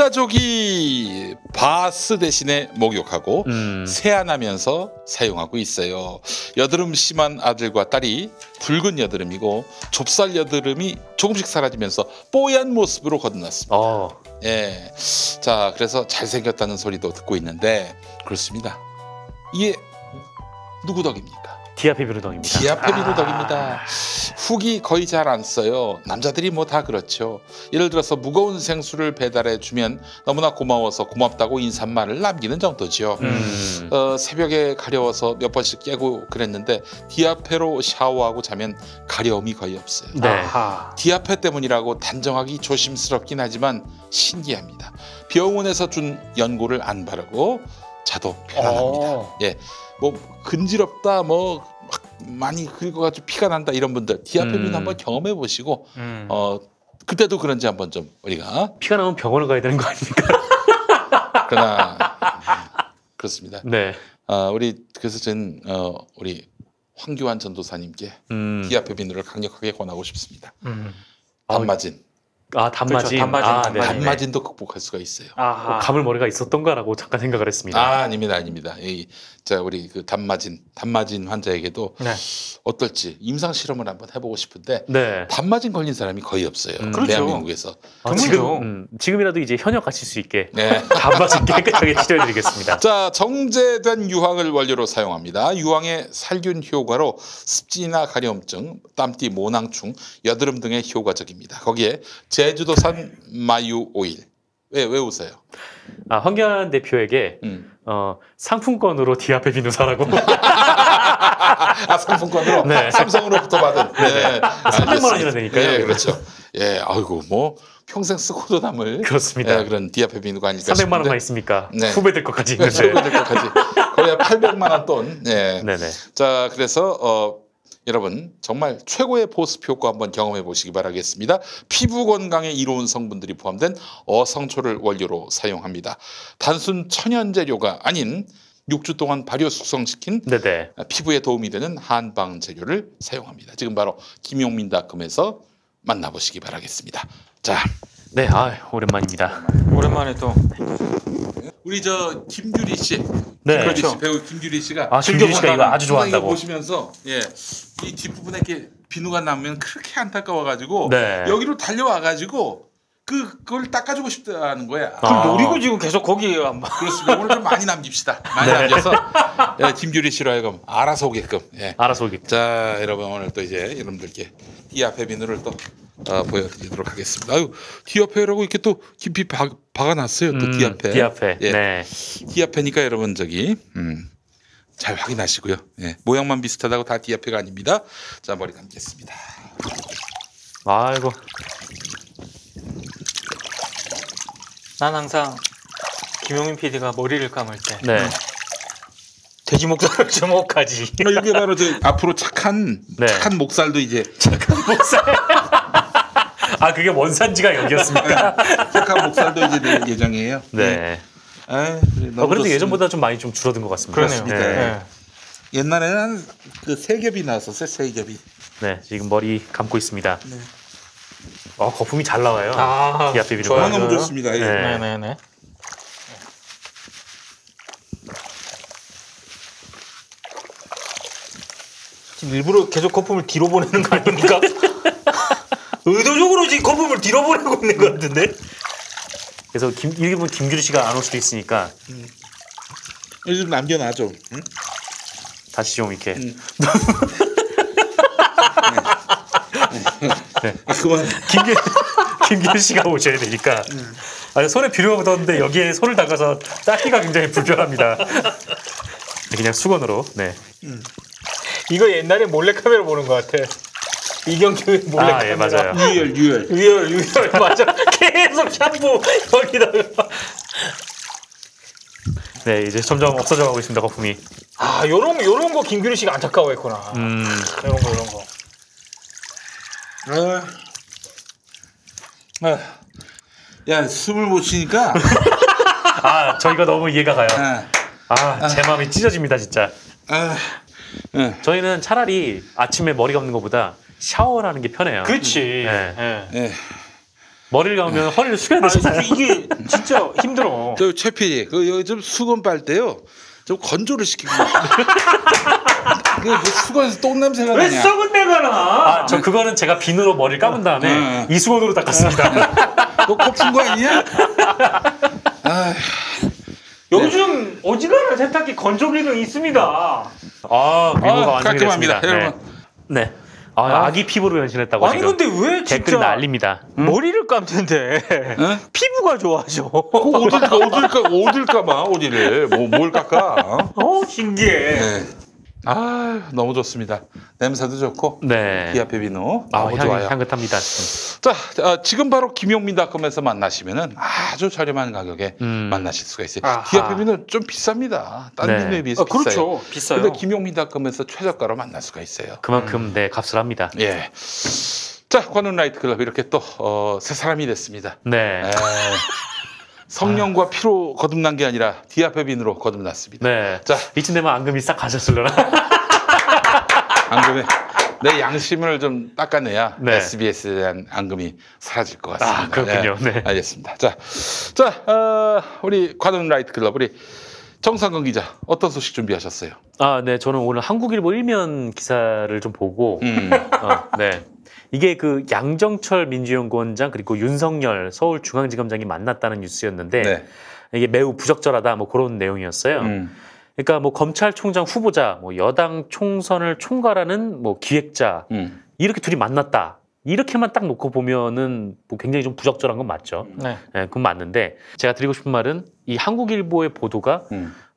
가족이 바스 대신에 목욕하고 세안하면서 사용하고 있어요. 여드름 심한 아들과 딸이 붉은 여드름이고 좁쌀 여드름이 조금씩 사라지면서 뽀얀 모습으로 거듭났습니다. 예, 자 그래서 잘생겼다는 소리도 듣고 있는데 그렇습니다. 이게 누구 덕입니까? 디아페비누 덕입니다. 디아페비누 덕입니다. 훅이 거의 잘 안 써요. 남자들이 뭐 다 그렇죠. 예를 들어서 무거운 생수를 배달해 주면 너무나 고마워서 고맙다고 인사말을 남기는 정도죠. 새벽에 가려워서 몇 번씩 깨고 그랬는데 디아페로 샤워하고 자면 가려움이 거의 없어요. 네. 디아페 때문이라고 단정하기 조심스럽긴 하지만 신기합니다. 병원에서 준 연고를 안 바르고 자도 편안합니다. 예, 뭐 근지럽다 뭐 막 많이 긁어가지고 피가 난다 이런 분들 디아페비누 한번 경험해 보시고 그때도 그런지 한번 좀 우리가 피가 나면 병원을 가야 되는 거 아닙니까? 그러나 그렇습니다. 네. 우리 그래서 저는 우리 황교안 전도사님께 디아페비누를 강력하게 권하고 싶습니다. 단마진. 단마진. 그렇죠, 단마진. 네. 단마진도 극복할 수가 있어요. 가물머리가 있었던가라고 잠깐 생각을 했습니다. 아닙니다. 자 우리 그 단마진 환자에게도 네. 어떨지 임상 실험을 한번 해보고 싶은데 네. 단마진 걸린 사람이 거의 없어요. 그렇죠. 대한민국에서. 지금이라도 이제 현역 가실 수 있게 네. 단마진 깨끗하게 치료해드리겠습니다. 자 정제된 유황을 원료로 사용합니다. 유황의 살균 효과로 습진이나 가려움증, 땀띠, 모낭충, 여드름 등의 효과적입니다. 거기에 제주도산 마유 오일. 왜 웃어요? 황교안 대표에게 상품권으로 디아페비누 사라고. 상품권으로 네. 삼성으로부터 받은. 네. 300만 원이나 되니까요. 네, 그렇죠. 예, 아이고 뭐 평생 쓰고도 남을 그렇습니다. 그런 디아페비누가 아닐까 300만 싶은데. 원만 있습니까? 네. 후배들 것까지 있는데. 후배들 것까지 거의 800만 원 돈. 네. 네네. 자, 그래서 여러분 정말 최고의 보습 효과 한번 경험해 보시기 바라겠습니다. 피부 건강에 이로운 성분들이 포함된 어성초를 원료로 사용합니다. 단순 천연 재료가 아닌 6주 동안 발효 숙성시킨 네네. 피부에 도움이 되는 한방 재료를 사용합니다. 지금 바로 김용민닷컴에서 만나보시기 바라겠습니다. 자, 네, 오랜만입니다. 오랜만에 또 우리 저 김규리 씨, 네. 김규리 씨, 그렇죠. 배우 김규리 씨가 김규리 씨가 이거 아주 이거 좋아한다고. 보시면서 이 뒷부분에 이렇게 비누가 나면 그렇게 안타까워가지고 네. 여기로 달려와가지고 그걸 닦아주고 싶다는 거야. 그걸 노리고 지금 계속 거기 안 봐. 그렇습니다. 오늘 좀 많이 남깁시다. 많이 남겨서 김규리 씨로 하여금 알아서 오게끔. 알아서 오기. 자, 여러분 오늘 또 이제 여러분들께 디아페비누를 또 보여드리도록 하겠습니다. 아유, 디아페라고 이렇게 또 깊이 박아놨어요. 또 디아페. 디아페. 예. 네. 디아페니까 여러분 저기 잘 확인하시고요. 모양만 비슷하다고 다 디아페가 아닙니다. 자, 머리 감겠습니다. 아이고. 난 항상 김용민 PD가 머리를 감을 때 네. 돼지 목살을 주먹까지. 이게 바로 저 앞으로 착한 네. 목살도 이제 목살. 그게 원산지가 여기였습니까? 착한 목살도 이제 낼 예정이에요. 네. 그래, 그래도 예전보다 좀 많이 좀 줄어든 것 같습니다. 그러네요. 그렇습니다. 네. 옛날에는 그 세겹이 나왔었어요. 세겹이. 네, 지금 머리 감고 있습니다. 네. 거품이 잘 나와요. 디아페비누가. 좋아요. 너무 좋습니다. 예. 네. 네네네. 지금 일부러 계속 거품을 뒤로 보내는 거 아닙니까? 의도적으로 지금 거품을 뒤로 보내고 있는 것 같은데? 그래서 일본 김규리 씨가 안 올 수도 있으니까 좀 남겨놔 좀. 응? 다시 좀 이렇게. 네. 그만. 김규리 씨가 오셔야 되니까. 손에 비누가 묻었는데 여기에 손을 담가서 닦기가 굉장히 불편합니다. 그냥 수건으로. 네. 이거 옛날에 몰래카메라 보는 것 같아. 이경규의 몰래카메라. 예, 맞아요. 유열 맞아. 계속 샴푸 여기다가. 네, 이제 점점 없어져 가고 있습니다, 거품이. 요런 거 김규리 씨가 안타까워했구나. 요런 거. 야, 숨을 못 쉬니까. 저희가 너무 이해가 가요. 제 마음이 찢어집니다, 진짜. 저희는 차라리 아침에 머리 감는 것보다 샤워를 하는 게 편해요. 그렇지. 네. 머리를 감으면 허리를 숙여야 되잖아요. 이게 진짜 힘들어. 저 최피 그 여기 좀 수건 빨 때요. 좀 건조를 시키고. 그 수건에서 똥 냄새가 왜 나냐? 썩은 데가 나? 아, 저 그거는 제가 비누로 머리를 감은 다음에 이 수건으로 닦았습니다. 너 코 푼 거 아니야? 아, 요즘 어지간한 세탁기 건조 기능 있습니다. 아, 비누가 완성이 깔끔합니다, 됐습니다. 여러분. 네. 아기 피부로 변신했다고 아니 지금 근데 왜 댓글이 진짜 난립니다. 머리를 감는데 피부가 좋아져. 어딜 감아 어디를 뭘 깎아? 신기해. 네. 아 너무 좋습니다. 냄새도 좋고 네. 디아페 비누 너무 좋아요. 향긋합니다. 자 지금 바로 김용민닷컴에서 만나시면은 아주 저렴한 가격에 만나실 수가 있어요. 아하. 디아페 비누 좀 비쌉니다. 딴 네. 비누에 비해서 비싸요. 그렇죠. 비싸요. 근데 김용민닷컴에서 최저가로 만날 수가 있어요. 그만큼 네 값을 합니다. 예. 자 관훈 라이트클럽 이렇게 또 새 사람이 됐습니다. 네. 에, 성령과 피로 거듭난 게 아니라 디아페 비누로 거듭났습니다. 네. 자 이쯤 되면 앙금이 싹 가셨을려나? 앙금에 내 양심을 좀 닦아내야 네. SBS에 대한 앙금이 사라질 것 같습니다. 아, 그렇군요. 네. 알겠습니다. 우리 관훈 라이트클럽 우리 정상근 기자 어떤 소식 준비하셨어요? 아, 네. 저는 오늘 한국일보 1면 기사를 좀 보고 네. 이게 그 양정철 민주연구원장 그리고 윤석열 서울중앙지검장이 만났다는 뉴스였는데 네. 이게 매우 부적절하다 뭐 그런 내용이었어요. 그러니까 뭐 검찰총장 후보자, 뭐 여당 총선을 총괄하는 뭐 기획자 이렇게 둘이 만났다. 이렇게만 딱 놓고 보면은 뭐 굉장히 좀 부적절한 건 맞죠. 네. 네, 그건 맞는데 제가 드리고 싶은 말은 이 한국일보의 보도가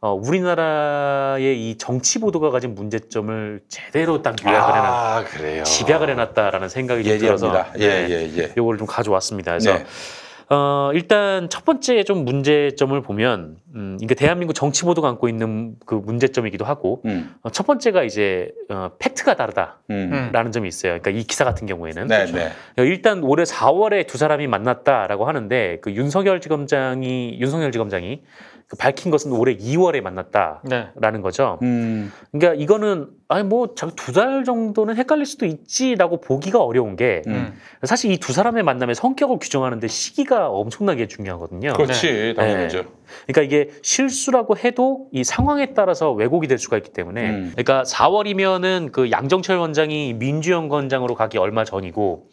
우리나라의 이 정치 보도가 가진 문제점을 제대로 딱 요약을 해놨, 그래요. 집약을 해놨다라는 생각이 좀 들어서 예리합니다. 예. 요거를 좀 가져왔습니다. 그래서 네. 일단 첫 번째 좀 문제점을 보면 이게 대한민국 정치 보도가 안고 있는 그 문제점이기도 하고 첫 번째가 이제 팩트가 다르다라는 점이 있어요. 그러니까 이 기사 같은 경우에는 네, 그렇죠. 네. 일단 올해 4월에 두 사람이 만났다라고 하는데 그 윤석열 지검장이 그 밝힌 것은 올해 2월에 만났다라는 거죠. 그러니까 이거는 아니 뭐 두 달 정도는 헷갈릴 수도 있지라고 보기가 어려운 게 사실 이 두 사람의 만남의 성격을 규정하는데 시기가 엄청나게 중요하거든요. 그렇지, 당연하죠. 네. 그러니까 이게 실수라고 해도 이 상황에 따라서 왜곡이 될 수가 있기 때문에 그러니까 4월이면은 그 양정철 원장이 민주연구원장으로 가기 얼마 전이고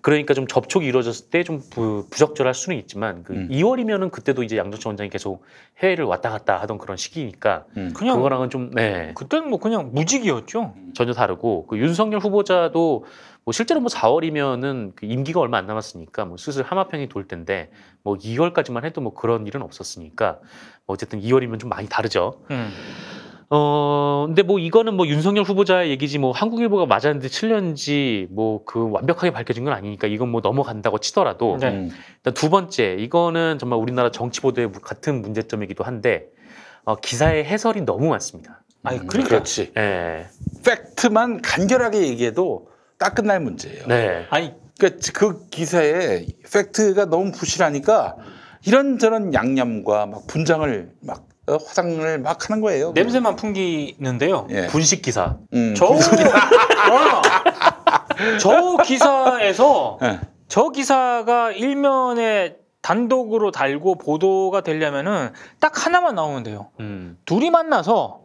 그러니까 좀 접촉이 이루어졌을 때 좀 부적절할 수는 있지만 그 2월이면은 그때도 이제 양정철 원장이 계속 해외를 왔다 갔다 하던 그런 시기니까 그냥 그거랑은 좀 그때는 뭐 그냥 무직이었죠. 전혀 다르고 그 윤석열 후보자도 뭐 실제로 뭐 4월이면은 그 임기가 얼마 안 남았으니까 뭐 슬슬 하마평이 돌 텐데 뭐 2월까지만 해도 뭐 그런 일은 없었으니까 뭐 어쨌든 2월이면 좀 많이 다르죠. 근데 뭐 이거는 뭐 윤석열 후보자의 얘기지 뭐 한국일보가 맞았는지 틀렸는지 뭐 그 완벽하게 밝혀진 건 아니니까 이건 뭐 넘어간다고 치더라도 일단 두 번째 이거는 정말 우리나라 정치 보도의 같은 문제점이기도 한데 기사의 해설이 너무 많습니다. 그러니까. 그렇지. 네. 팩트만 간결하게 얘기해도 딱 끝날 문제예요. 네. 그러니까 그 기사에 팩트가 너무 부실하니까 이런저런 양념과 막 분장을 막 화장을 막 하는 거예요. 냄새만 풍기는데요. 예. 분식 기사. 저 기사에서 예. 저 기사가 일면에 단독으로 달고 보도가 되려면은 딱 하나만 나오면 돼요. 둘이 만나서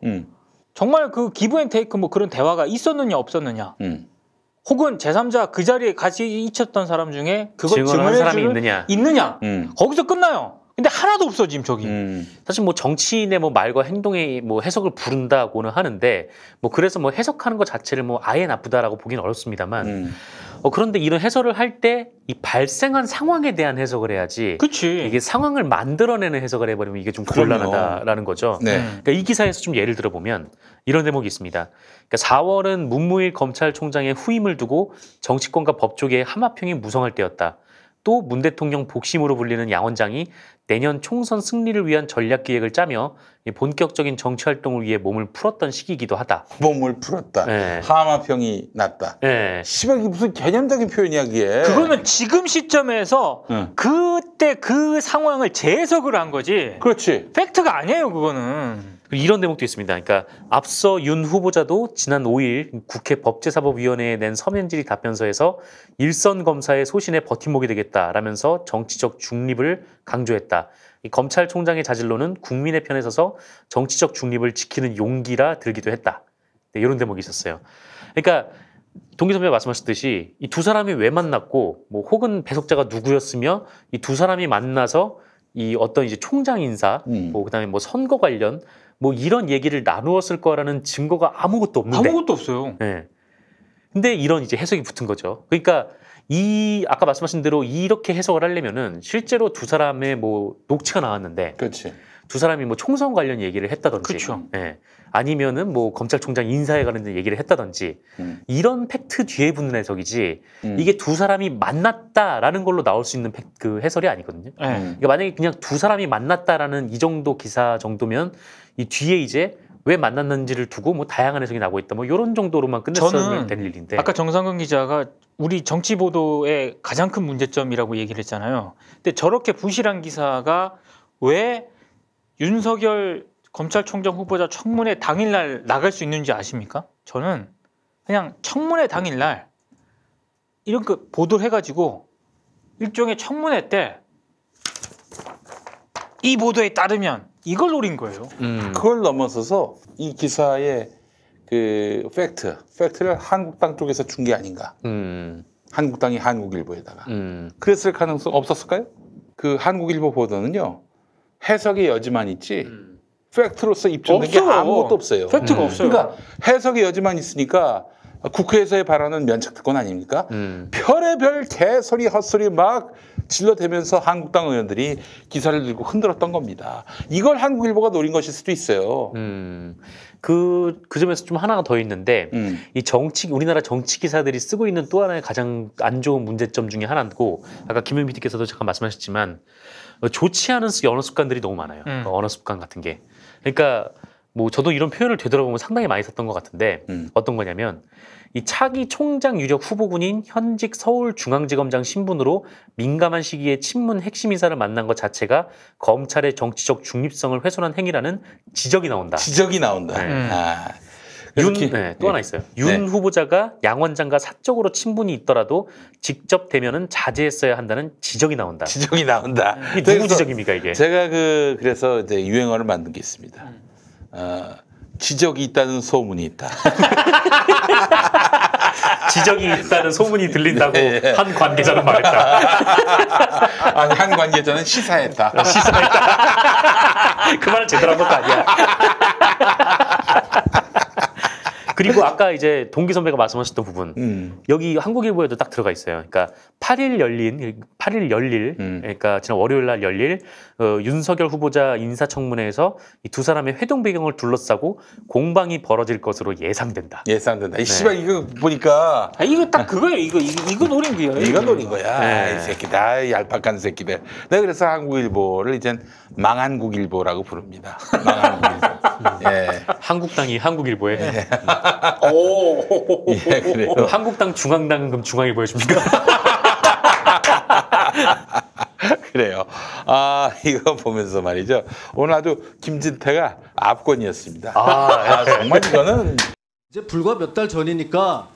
정말 그 기브앤테이크 뭐 그런 대화가 있었느냐 없었느냐. 혹은 제3자 그 자리에 같이 있었던 사람 중에 그걸 증언한 사람이 있느냐. 거기서 끝나요. 근데 하나도 없어 지금 저기. 사실 뭐 정치인의 뭐 말과 행동에 뭐 해석을 부른다고는 하는데 뭐 그래서 뭐 해석하는 것 자체를 뭐 아예 나쁘다라고 보기는 어렵습니다만 그런데 이런 해설을 할 때 이 발생한 상황에 대한 해석을 해야지. 그치. 이게 상황을 만들어내는 해석을 해버리면 이게 좀 곤란하다라는 거죠. 네. 그러니까 이 기사에서 좀 예를 들어보면 이런 대목이 있습니다. 그러니까 4월은 문무일 검찰총장의 후임을 두고 정치권과 법조계의 하마평이 무성할 때였다. 또 문 대통령 복심으로 불리는 양 원장이 내년 총선 승리를 위한 전략 기획을 짜며 본격적인 정치 활동을 위해 몸을 풀었던 시기이기도 하다. 몸을 풀었다. 네. 하마평이 났다. 네. 씨발 이게 무슨 개념적인 표현이야 그게. 그거는 지금 시점에서 그때 그 상황을 재해석을 한 거지. 그렇지. 팩트가 아니에요 그거는. 이런 대목도 있습니다. 그러니까 앞서 윤 후보자도 지난 5일 국회 법제사법위원회에 낸 서면 질의 답변서에서 일선 검사의 소신에 버팀목이 되겠다라면서 정치적 중립을 강조했다. 이 검찰총장의 자질로는 국민의 편에 서서 정치적 중립을 지키는 용기라 들기도 했다. 네, 이런 대목이 있었어요. 그러니까 동기 선배가 말씀하셨듯이 이 두 사람이 왜 만났고 뭐 혹은 배석자가 누구였으며 이 두 사람이 만나서 이 어떤 이제 총장 인사 뭐 그다음에 뭐 선거 관련 뭐 이런 얘기를 나누었을 거라는 증거가 아무것도 없는데 아무것도 없어요. 네. 근데 이런 이제 해석이 붙은 거죠. 그러니까 이 아까 말씀하신 대로 이렇게 해석을 하려면은 실제로 두 사람의 뭐 녹취가 나왔는데 그렇지. 두 사람이 뭐 총선 관련 얘기를 했다든지 그렇죠. 예. 아니면은 뭐 검찰총장 인사에 관련된 얘기를 했다든지 이런 팩트 뒤에 붙는 해석이지 이게 두 사람이 만났다라는 걸로 나올 수 있는 그 해설이 아니거든요. 그러니까 만약에 그냥 두 사람이 만났다라는 이 정도 기사 정도면 이 뒤에 이제 왜 만났는지를 두고 뭐 다양한 해석이 나고 있다 뭐 이런 정도로만 끝냈어야 될 일인데 아까 정상근 기자가 우리 정치 보도의 가장 큰 문제점이라고 얘기를 했잖아요. 근데 저렇게 부실한 기사가 왜 윤석열 검찰총장 후보자 청문회 당일날 나갈 수 있는지 아십니까? 저는 그냥 청문회 당일날 이런 거 보도를 해가지고 일종의 청문회 때 이 보도에 따르면 이걸 노린 거예요. 그걸 넘어서서 이 기사의 그 팩트를 한국당 쪽에서 준 게 아닌가. 한국당이 한국일보에다가. 그랬을 가능성 없었을까요? 그 한국일보 보도는요. 해석의 여지만 있지 팩트로서 입증된 게 아무것도 없어요. 팩트가 없어요. 그러니까 해석의 여지만 있으니까 국회에서의 발언은 면책특권 아닙니까? 별의별 개소리 헛소리 막 질러대면서 한국당 의원들이 기사를 들고 흔들었던 겁니다. 이걸 한국일보가 노린 것일 수도 있어요. 그 점에서 좀 하나가 더 있는데 이 우리나라 정치 기사들이 쓰고 있는 또 하나의 가장 안 좋은 문제점 중에 하나고 아까 김현 PD께서도 잠깐 말씀하셨지만 좋지 않은 언어 습관들이 너무 많아요. 언어 습관 같은 게. 그러니까 뭐 저도 이런 표현을 되돌아보면 상당히 많이 썼던 것 같은데 어떤 거냐면 이 차기 총장 유력 후보군인 현직 서울중앙지검장 신분으로 민감한 시기에 친문 핵심 인사를 만난 것 자체가 검찰의 정치적 중립성을 훼손한 행위라는 지적이 나온다. 지적이 나온다. 네. 아. 또 하나 있어요. 윤 후보자가 양 원장과 사적으로 친분이 있더라도 직접 대면은 자제했어야 한다는 지적이 나온다. 지적이 나온다. 이게 누구 지적입니까 이게? 제가 그래서 이제 유행어를 만든 게 있습니다. 지적이 있다는 소문이 있다. 지적이 있다는 소문이 들린다고 한 관계자는 말했다. 아니, 한 관계자는 시사했다. 시사했다. 그 말은 제대로 한 것도 아니야. 그리고 아까 이제 동기 선배가 말씀하셨던 부분 여기 한국일보에도 딱 들어가 있어요. 그러니까 8일 열릴 그러니까 지난 월요일 날 열릴 윤석열 후보자 인사청문회에서 이 두 사람의 회동 배경을 둘러싸고 공방이 벌어질 것으로 예상된다. 이 씨발 이거 보니까 이거 딱 그거예요. 이거 노린 거예요. 이거 노린 거야. 네. 이 새끼다, 얄팍한 새끼들. 내가 그래서 한국일보를 이젠 망한국일보라고 부릅니다. 망한국일보. 예. 한국당이 한국일보에. 예, 그래요. 한국당 중앙당은 그럼 중앙일보에 줍니까? 그래요. 아, 이거 보면서 말이죠. 오늘 아주 김진태가 압권이었습니다. 정말 이거는 이제 불과 몇 달 전이니까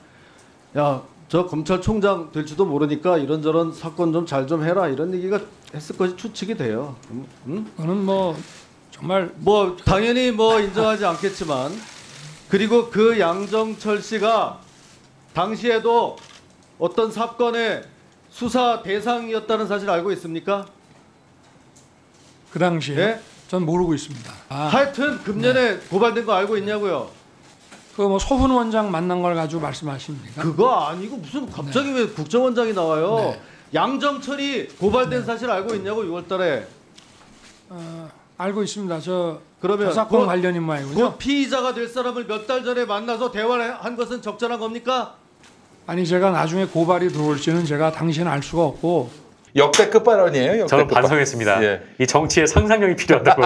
야, 저 검찰총장 될지도 모르니까 이런저런 사건 좀 잘 좀 해라 이런 얘기가 했을 것이 추측이 돼요. 그거는 뭐 정말 뭐 당연히 뭐 인정하지 않겠지만 그리고 그 양정철 씨가 당시에도 어떤 사건의 수사 대상이었다는 사실 알고 있습니까? 그 당시에 예? 전 모르고 있습니다. 하여튼 금년에 고발된 거 알고 있냐고요? 그 뭐 소훈 원장 만난 걸 가지고 말씀하십니까? 그거 아니고 무슨 갑자기 왜 국정원장이 나와요? 양정철이 고발된 사실 알고 있냐고 6월달에. 알고 있습니다. 그러면 저 사건 관련 인마이군요. 그 피의자가 될 사람을 몇 달 전에 만나서 대화를 한 것은 적절한 겁니까? 아니 제가 나중에 고발이 들어올지는 제가 당시는 알 수가 없고 역대급 발언이에요. 저는 반성했습니다. 예. 이 정치에 상상력이 필요하다고.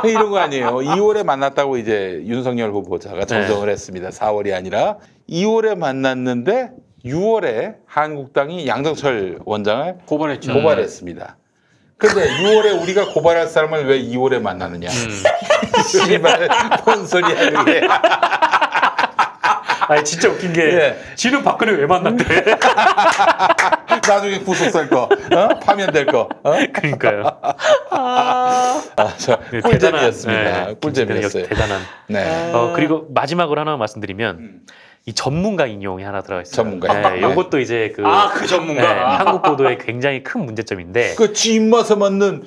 이런 거 아니에요. 2월에 만났다고 이제 윤석열 후보자가 정정을 했습니다. 4월이 아니라 2월에 만났는데 6월에 한국당이 양정철 원장을 고발했죠. 고발했습니다. 근데 6월에 우리가 고발할 사람을 왜 2월에 만나느냐? 씨발 뭔 소리야 그게? 아니 진짜 웃긴 게 예. 지는 박근혜 왜 만났대? 나중에 구속될 거, 파면될 거. 그러니까요. 꿀잼이었습니다. 네, 꿀잼이었어요. 대단한. 네. 그리고 마지막으로 하나 말씀드리면 이 전문가 인용이 하나 들어가 있어요. 전문가. 네, 이것도 이제 그 전문가. 네, 한국 보도의 굉장히 큰 문제점인데. 그 지 입맛에 맞는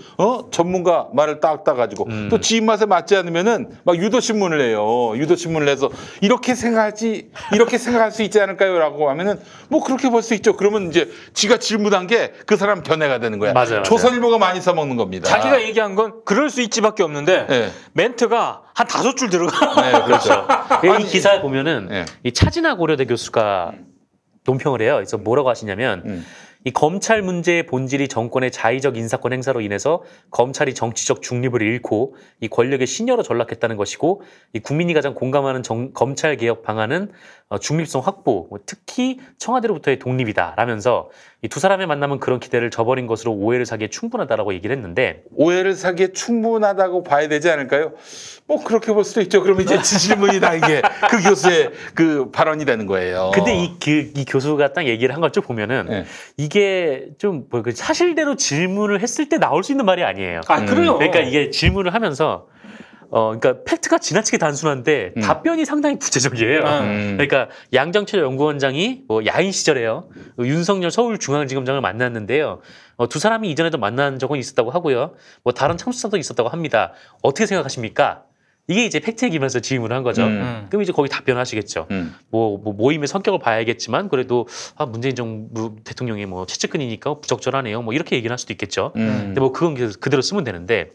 전문가 말을 딱 따가지고 또 지 입맛에 맞지 않으면은 막 유도 신문을 내요. 유도 신문을 내서 이렇게 생각할 수 있지 않을까요?라고 하면은 뭐 그렇게 볼 수 있죠. 그러면 이제 지가 질문한 게 그 사람 견해가 되는 거야. 맞아요. 조선일보가 많이 써먹는 겁니다. 자기가 얘기한 건 그럴 수 있지밖에 없는데 네. 멘트가 한 5줄 들어가. 네, 그렇죠. 이 기사에 보면은 네. 이 차진아 고려대 교수가 논평을 해요. 그래서 뭐라고 하시냐면 이 검찰 문제의 본질이 정권의 자의적 인사권 행사로 인해서 검찰이 정치적 중립을 잃고 이 권력의 신여로 전락했다는 것이고 이 국민이 가장 공감하는 검찰 개혁 방안은 중립성 확보, 특히 청와대로부터의 독립이다라면서 이 두 사람의 만남은 그런 기대를 저버린 것으로 오해를 사기에 충분하다라고 얘기를 했는데 오해를 사기에 충분하다고 봐야 되지 않을까요? 뭐 그렇게 볼 수도 있죠. 그러면 이제 질문이 다 이게 그 교수의 그 발언이 되는 거예요. 근데 이 교수가 딱 얘기를 한 걸 쭉 보면은 네. 이게 좀 뭐 사실대로 질문을 했을 때 나올 수 있는 말이 아니에요. 그래요. 그러니까 이게 질문을 하면서 그러니까 팩트가 지나치게 단순한데 답변이 상당히 구체적이에요. 그러니까 양정철 연구원장이 뭐 야인 시절에요. 윤석열 서울중앙지검장을 만났는데요. 두 사람이 이전에도 만난 적은 있었다고 하고요. 뭐 다른 참수사도 있었다고 합니다. 어떻게 생각하십니까? 이게 이제 팩트에 기면서 질문을 한 거죠. 그럼 이제 거기 답변하시겠죠. 뭐 모임의 성격을 봐야겠지만 그래도 문재인 정부 대통령의 뭐 최측근이니까 부적절하네요. 뭐 이렇게 얘기를 할 수도 있겠죠. 근데 뭐 그건 그대로 쓰면 되는데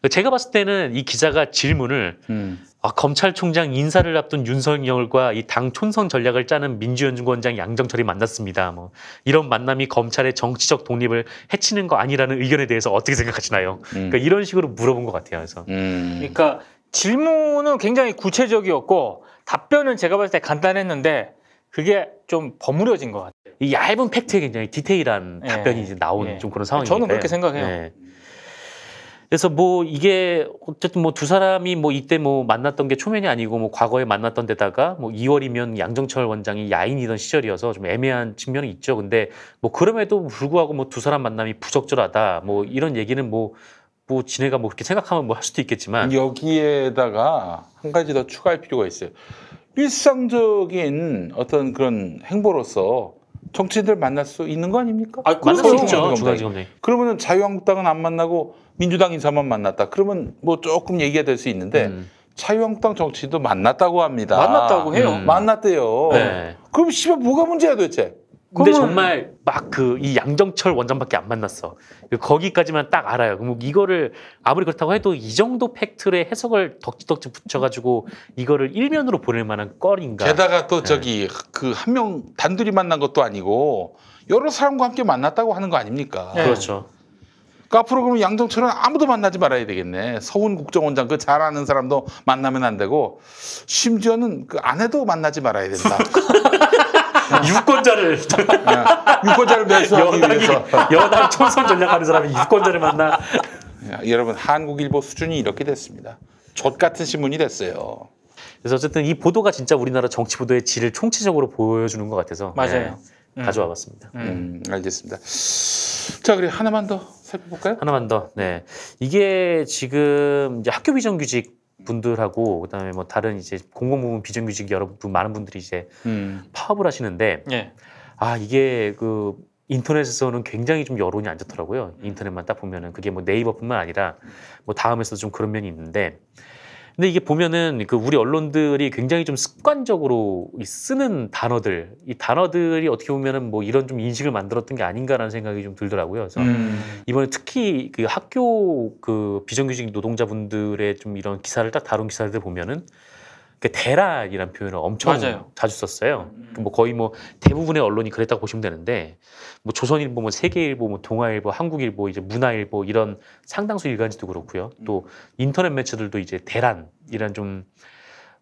제가 봤을 때는 이 기자가 질문을 검찰총장 인사를 앞둔 윤석열과 이 당 촌선 전략을 짜는 민주연구원장 양정철이 만났습니다. 뭐 이런 만남이 검찰의 정치적 독립을 해치는 거 아니라는 의견에 대해서 어떻게 생각하시나요? 그러니까 이런 식으로 물어본 것 같아요. 그래서 그러니까 질문은 굉장히 구체적이었고 답변은 제가 봤을 때 간단했는데 그게 좀 버무려진 것 같아요. 이 얇은 팩트에 굉장히 디테일한 답변이 이제 나온 좀 그런 상황이니까요. 저는 그렇게 생각해요. 네. 그래서 뭐 이게 어쨌든 뭐 두 사람이 뭐 이때 뭐 만났던 게 초면이 아니고 뭐 과거에 만났던 데다가 뭐 2월이면 양정철 원장이 야인이던 시절이어서 좀 애매한 측면이 있죠. 근데 뭐 그럼에도 불구하고 뭐 두 사람 만남이 부적절하다 뭐 이런 얘기는 뭐 지네가 뭐 그렇게 생각하면 뭐 할 수도 있겠지만 여기에다가 한 가지 더 추가할 필요가 있어요. 일상적인 어떤 그런 행보로서 정치인들 만날 수 있는 거 아닙니까? 만날 수 있죠. 중앙지검장이. 그러면은 자유한국당은 안 만나고 민주당 인사만 만났다. 그러면 뭐 조금 얘기가 될 수 있는데 자유한국당 정치인도 만났다고 합니다. 만났다고 해요. 만났대요. 네. 그럼 씨발 뭐가 문제야 도대체? 근데 정말 막 이 양정철 원장밖에 안 만났어. 거기까지만 딱 알아요. 그럼 이거를 아무리 그렇다고 해도 이 정도 팩트의 해석을 덕지덕지 붙여가지고 이거를 일면으로 보낼 만한 껄인가. 게다가 또 저기 그 한 명 단둘이 만난 것도 아니고 여러 사람과 함께 만났다고 하는 거 아닙니까? 네. 그렇죠. 그러니까 앞으로 그러면 양정철은 아무도 만나지 말아야 되겠네. 서훈 국정원장 그 잘 아는 사람도 만나면 안 되고 심지어는 그 아내도 만나지 말아야 된다. 유권자를 유권자를 매수하기 위해서. 여당 총선 전략하는 사람이 유권자를 만나. 야, 여러분 한국일보 수준이 이렇게 됐습니다. 젖 같은 신문이 됐어요. 그래서 어쨌든 이 보도가 진짜 우리나라 정치 보도의 질을 총체적으로 보여주는 것 같아서 맞아요. 가져와봤습니다. 알겠습니다. 자, 그래 하나만 더 살펴볼까요? 하나만 더. 네, 이게 지금 이제 학교 비정규직 분들하고 그다음에 뭐 다른 이제 공공부문 비정규직 여러분 많은 분들이 이제 파업을 하시는데 이게 그 인터넷에서는 굉장히 좀 여론이 안 좋더라고요. 인터넷만 딱 보면은 그게 뭐 네이버뿐만 아니라 뭐 다음에서도 좀 그런 면이 있는데. 근데 이게 보면은 그 우리 언론들이 굉장히 좀 습관적으로 쓰는 단어들, 이 단어들이 어떻게 보면은 뭐 이런 좀 인식을 만들었던 게 아닌가라는 생각이 좀 들더라고요. 그래서 이번에 특히 그 학교 그 비정규직 노동자분들의 좀 이런 기사를 딱 다룬 기사들 보면은 그 대란이라는 표현을 엄청 자주 썼어요. 뭐 거의 뭐 대부분의 언론이 그랬다고 보시면 되는데 뭐 조선일보, 뭐 세계일보, 뭐 동아일보, 한국일보, 이제 문화일보 이런 상당수 일간지도 그렇고요. 또 인터넷 매체들도 이제 대란이란 좀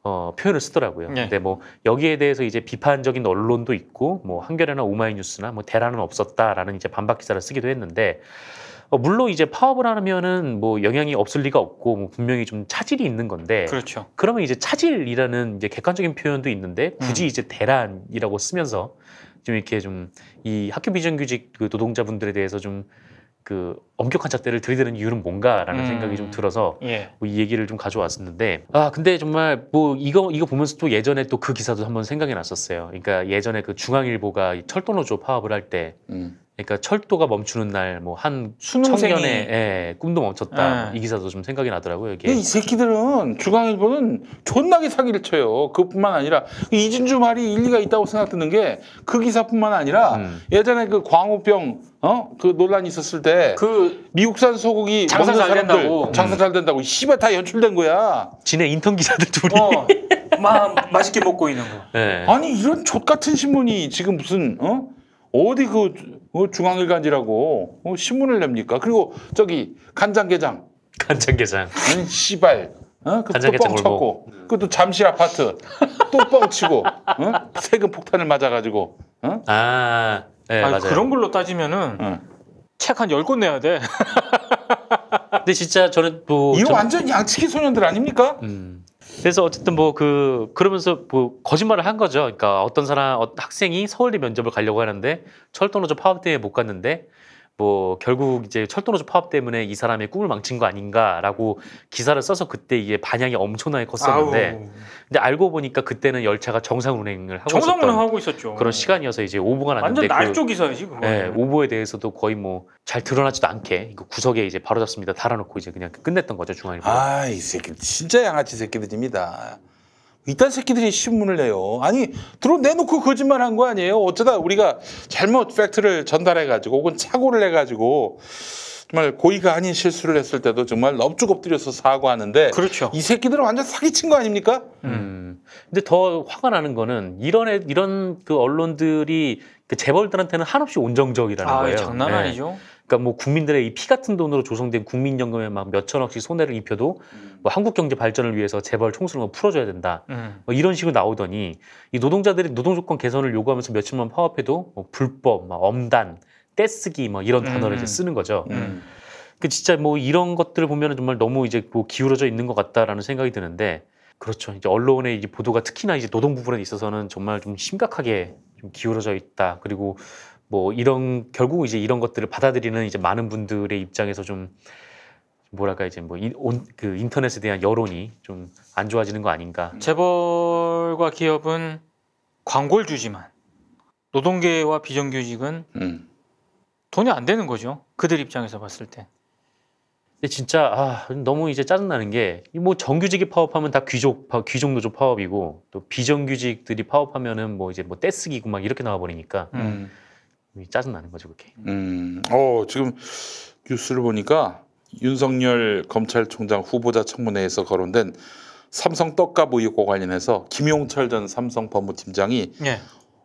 표현을 쓰더라고요. 근데 뭐 여기에 대해서 이제 비판적인 언론도 있고 뭐 한겨레나 오마이뉴스나 뭐 대란은 없었다라는 이제 반박 기사를 쓰기도 했는데 물론 이제 파업을 하면은 뭐 영향이 없을 리가 없고 뭐 분명히 좀 차질이 있는 건데 그렇죠. 그러면 이제 차질이라는 이제 객관적인 표현도 있는데 굳이 이제 대란이라고 쓰면서 좀 이렇게 좀 이 학교 비정규직 그 노동자분들에 대해서 좀 그 엄격한 잣대를 들이대는 이유는 뭔가라는 생각이 좀 들어서 예. 뭐 이 얘기를 좀 가져왔었는데 근데 정말 뭐 이거 보면서 또 예전에 또 그 기사도 한번 생각이 났었어요. 그러니까 예전에 그 중앙일보가 철도노조 파업을 할 때 그러니까 철도가 멈추는 날 뭐 한 청년의 꿈도 멈췄다. 이 기사도 좀 생각이 나더라고요. 이게. 이 새끼들은 중앙일보는 존나게 사기를 쳐요. 그뿐만 아니라 이진주 말이 일리가 있다고 생각드는 게 그 기사뿐만 아니라 예전에 그 광우병 그 논란이 있었을 때 그 미국산 소고기 장사 먹는 잘 사람들 된다고. 장사 잘 된다고 씨발 다 연출된 거야. 진해 인턴 기사들 둘이. 맛있게 먹고 있는 거. 네. 아니 이런 족 같은 신문이 지금 무슨 어디 그 중앙일간지라고 신문을 냅니까? 그리고 저기 간장게장. 간장게장. 씨발. 그것도 간장게장 뻥 쳤고, 그것도 잠실 아파트 또 뻥치고, 세금 폭탄을 맞아가지고, 네, 맞아요. 그런 걸로 따지면은 책 한 10권 내야 돼. 근데 진짜 저는 뭐 이거 완전 양치기 소년들 아닙니까? 그래서 어쨌든 뭐 그러면서 뭐 거짓말을 한 거죠. 그러니까 어떤 학생이 서울대 면접을 가려고 하는데 철도노조 파업 때문에 못 갔는데 뭐 결국 이제 철도노조 파업 때문에 이 사람의 꿈을 망친 거 아닌가라고 기사를 써서 그때 이게 반향이 엄청나게 컸었는데 근데 알고 보니까 그때는 열차가 정상 운행을 하고 정상 있었던 운행하고 있었죠. 그런 시간이어서 이제 오보가 났는데 완전 날조 기사지 그거. 네, 오보에 대해서도 거의 뭐 잘 드러나지도 않게 이거 구석에 이제 바로잡습니다 달아놓고 이제 그냥 끝냈던 거죠 중앙일보. 이 새끼 진짜 양아치 새끼들입니다. 이딴 새끼들이 신문을 내요. 아니 내놓고 거짓말한 거 아니에요? 어쩌다 우리가 잘못 팩트를 전달해가지고 혹은 착오를 해가지고 정말 고의가 아닌 실수를 했을 때도 정말 넙죽 엎드려서 사과하는데 그렇죠. 이 새끼들은 완전 사기친 거 아닙니까? 근데 더 화가 나는 거는 이런 그 언론들이 그 재벌들한테는 한없이 온정적이라는 거예요. 장난 아니죠. 그러니까 뭐 국민들의 이 피 같은 돈으로 조성된 국민연금에 막 몇천억씩 손해를 입혀도 뭐 한국 경제 발전을 위해서 재벌 총수를 풀어줘야 된다. 뭐 이런 식으로 나오더니 이 노동자들이 노동조건 개선을 요구하면서 며칠만 파업해도 뭐 불법, 막 엄단, 떼쓰기 뭐 이런 단어를 이제 쓰는 거죠. 그 진짜 뭐 이런 것들을 보면은 정말 너무 이제 뭐 기울어져 있는 것 같다라는 생각이 드는데 그렇죠. 이제 언론의 이제 보도가 특히나 이제 노동 부분에 있어서는 정말 좀 심각하게 좀 기울어져 있다. 그리고 뭐 결국 이제 이런 것들을 받아들이는 이제 많은 분들의 입장에서 좀 뭐랄까 이제 뭐 그 인터넷에 대한 여론이 좀 안 좋아지는 거 아닌가. 재벌과 기업은 광고를 주지만 노동계와 비정규직은 돈이 안 되는 거죠. 그들 입장에서 봤을 때. 근데 진짜 너무 이제 짜증나는 게 뭐 정규직이 파업하면 다 귀족 노조 파업이고 또 비정규직들이 파업하면은 뭐 이제 뭐 떼쓰기고 막 이렇게 나와 버리니까 짜증나는 거죠 그렇게. 지금 뉴스를 보니까 윤석열 검찰총장 후보자 청문회에서 거론된 삼성 떡값 의혹과 관련해서 김용철 전 삼성 법무팀장이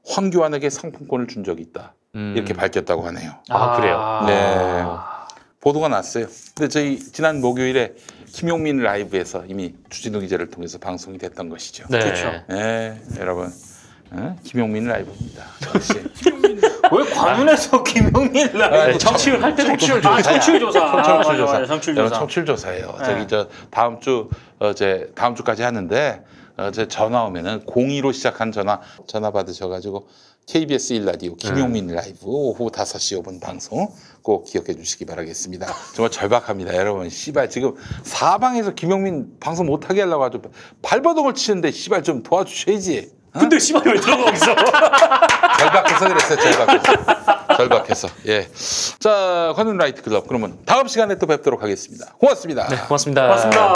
황교안에게 상품권을 준 적이 있다 이렇게 밝혔다고 하네요. 그래요? 네. 보도가 났어요. 근데 저희 지난 목요일에 김용민 라이브에서 이미 주진우 기자를 통해서 방송이 됐던 것이죠. 네. 그렇죠. 네, 여러분. 김용민 라이브입니다. 왜 관훈에서 김용민 라이브? 청취율 할 때도 청취율 조사. 청취율 조사. 청취율 조사. 청취율 조사예요. 저기 다음 주까지 하는데 제 전화 오면은 02로 시작한 전화 받으셔가지고 KBS 1라디오 김용민 라이브 오후 5시 5분 방송 꼭 기억해 주시기 바라겠습니다. 정말 절박합니다. 여러분 씨발 지금 사방에서 김용민 방송 못하게 하려고 아주 발버둥을 치는데 씨발 좀 도와주셔야지. 근데 씨발 왜 들어가 있어? 절박해서 그랬어요. 절박해서. 예. 자, 관훈 라이트 클럽 그러면 다음 시간에 또 뵙도록 하겠습니다. 고맙습니다. 네, 고맙습니다. 고맙습니다.